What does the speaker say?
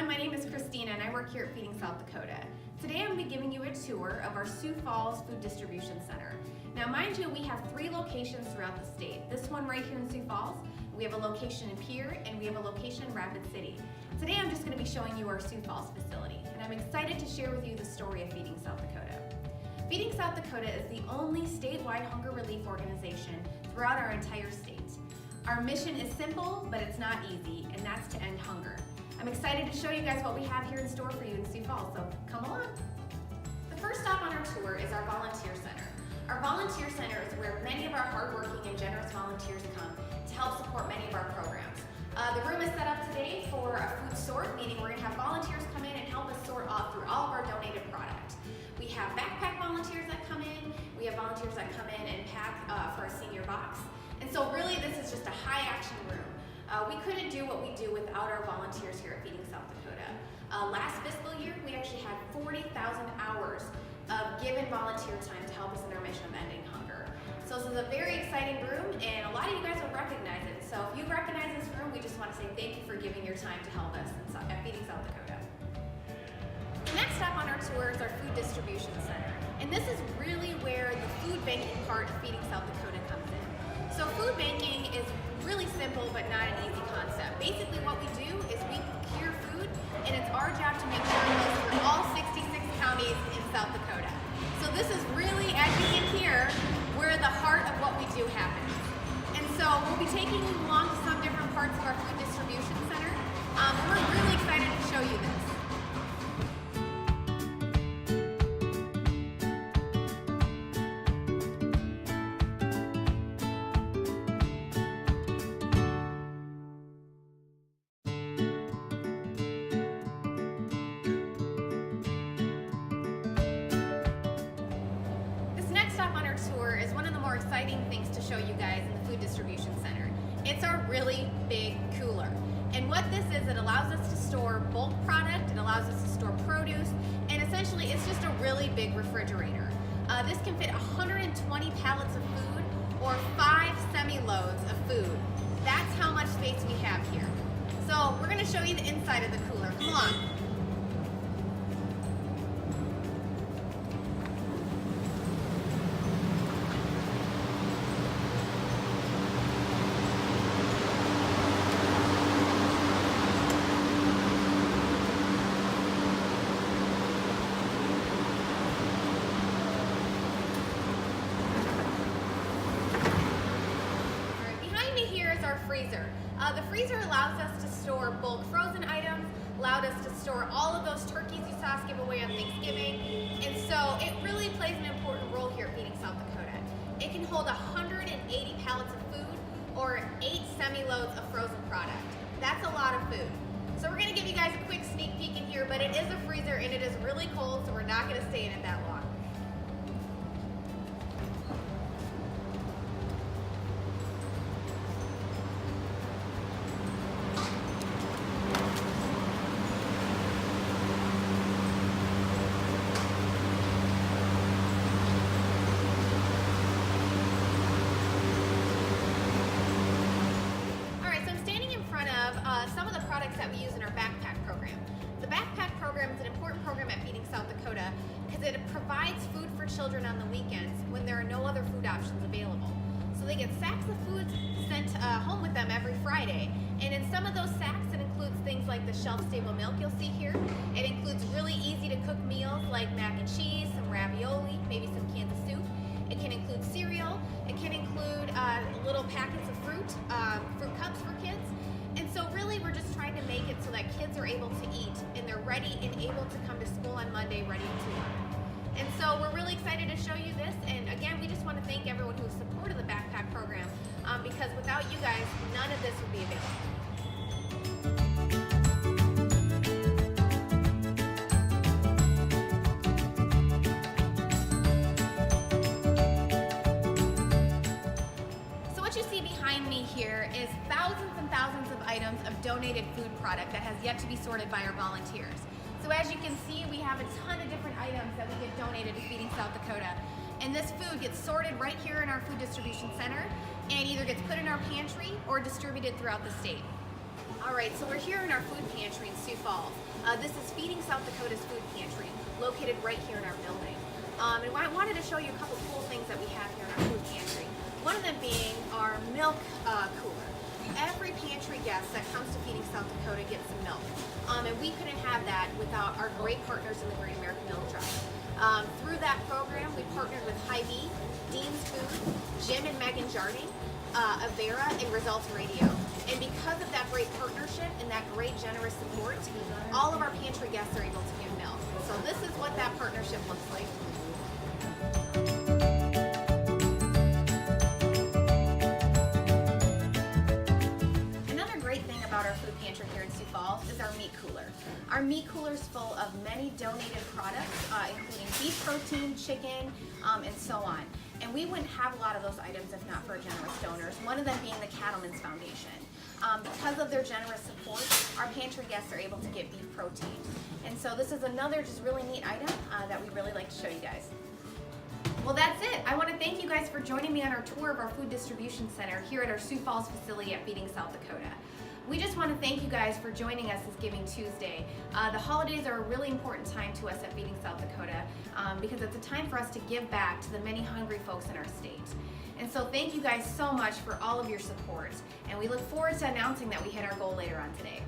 everyone, my name is Christina and I work here at Feeding South Dakota. Today I'm going to be giving you a tour of our Sioux Falls Food Distribution Center. Now mind you, we have 3 locations throughout the state. This one right here in Sioux Falls, we have a location in Pierre, and we have a location in Rapid City. Today I'm just going to be showing you our Sioux Falls facility, and I'm excited to share with you the story of Feeding South Dakota. Feeding South Dakota is the only statewide hunger relief organization throughout our entire state. Our mission is simple, but it's not easy, and that's to end hunger. I'm excited to show you guys what we have here in store for you in Sioux Falls, so come along. The first stop on our tour is our Volunteer Center. Our Volunteer Center is where many of our hardworking and generous volunteers come to help support many of our programs. The room is set up today for a food sort, meaning we're going to have volunteers come in and help us sort off through all of our donated product. We have backpack volunteers that come in, we have volunteers that come in and pack for a senior box. And so really this is just a high action room. We couldn't do what we do without our volunteers here at Feeding South Dakota. Last fiscal year, we actually had 40,000 hours of given volunteer time to help us in our mission of ending hunger. So this is a very exciting room, and a lot of you guys will recognize it. So if you recognize this room, we just want to say thank you for giving your time to help us at Feeding South Dakota. The next stop on our tour is our Food Distribution Center. And this is really where the food banking part of Feeding South Dakota comes in. So food banking is really simple, but not an easy concept. Basically what we do is we procure food, and it's our job to make sure it goes through all 66 counties in South Dakota. So this is really, as you can hear, where the heart of what we do happens. And so we'll be taking you along to some different parts of our food distribution center. We're really excited to show you this. Stop on our tour is one of the more exciting things to show you guys in the Food Distribution Center. It's our really big cooler. And what this is, it allows us to store bulk product, it allows us to store produce, and essentially it's just a really big refrigerator. This can fit 120 pallets of food or 5 semi-loads of food. That's how much space we have here. So we're going to show you the inside of the cooler. Come along. Our freezer. The freezer allows us to store bulk frozen items, allowed us to store all of those turkeys you saw us give away on Thanksgiving, and so it really plays an important role here at Feeding South Dakota. It can hold 180 pallets of food or 8 semi-loads of frozen product. That's a lot of food. So we're going to give you guys a quick sneak peek in here, but it is a freezer and it is really cold, so we're not going to stay in it that long. Some of the products that we use in our backpack program. The backpack program is an important program at Feeding South Dakota because it provides food for children on the weekends when there are no other food options available. So they get sacks of food sent home with them every Friday, and in some of those sacks it includes things like the shelf-stable milk you'll see here. It includes really easy to cook meals like mac and cheese, some ravioli, maybe some cans of soup. It can include cereal. It can include little packets of fruit cups for kids. And so really we're just trying to make it so that kids are able to eat and they're ready and able to come to school on Monday ready to learn. And so we're really excited to show you this, and again we just want to thank everyone who has supported the backpack program because without you guys none of this would be available. Here is thousands and thousands of items of donated food product that has yet to be sorted by our volunteers. So as you can see, we have a ton of different items that we get donated to Feeding South Dakota. And this food gets sorted right here in our food distribution center and either gets put in our pantry or distributed throughout the state. All right, so we're here in our food pantry in Sioux Falls. This is Feeding South Dakota's food pantry, located right here in our building. And I wanted to show you a couple cool things that we have here in our food pantry. One of them being our milk cooler. Every pantry guest that comes to Feeding South Dakota gets some milk. And we couldn't have that without our great partners in the Great American Milk Drive. Through that program, we partnered with Hy-Vee, Dean's Food, Jim and Megan Jarding, Avera, and Results Radio. And because of that great partnership and that great generous support, all of our pantry guests are able to get milk. So this is what that partnership looks like. Another great thing about our food pantry here in Sioux Falls is our meat cooler. Our meat cooler is full of many donated products, including beef protein, chicken, and so on. And we wouldn't have a lot of those items if not for generous donors, one of them being the Cattlemen's Foundation. Because of their generous support, our pantry guests are able to get beef protein. And so this is another just really neat item that we really like to show you guys. Well, that's it. I want to thank you guys for joining me on our tour of our food distribution center here at our Sioux Falls facility at Feeding South Dakota. We just want to thank you guys for joining us this Giving Tuesday. The holidays are a really important time to us at Feeding South Dakota because it's a time for us to give back to the many hungry folks in our state. And so thank you guys so much for all of your support, and we look forward to announcing that we hit our goal later on today.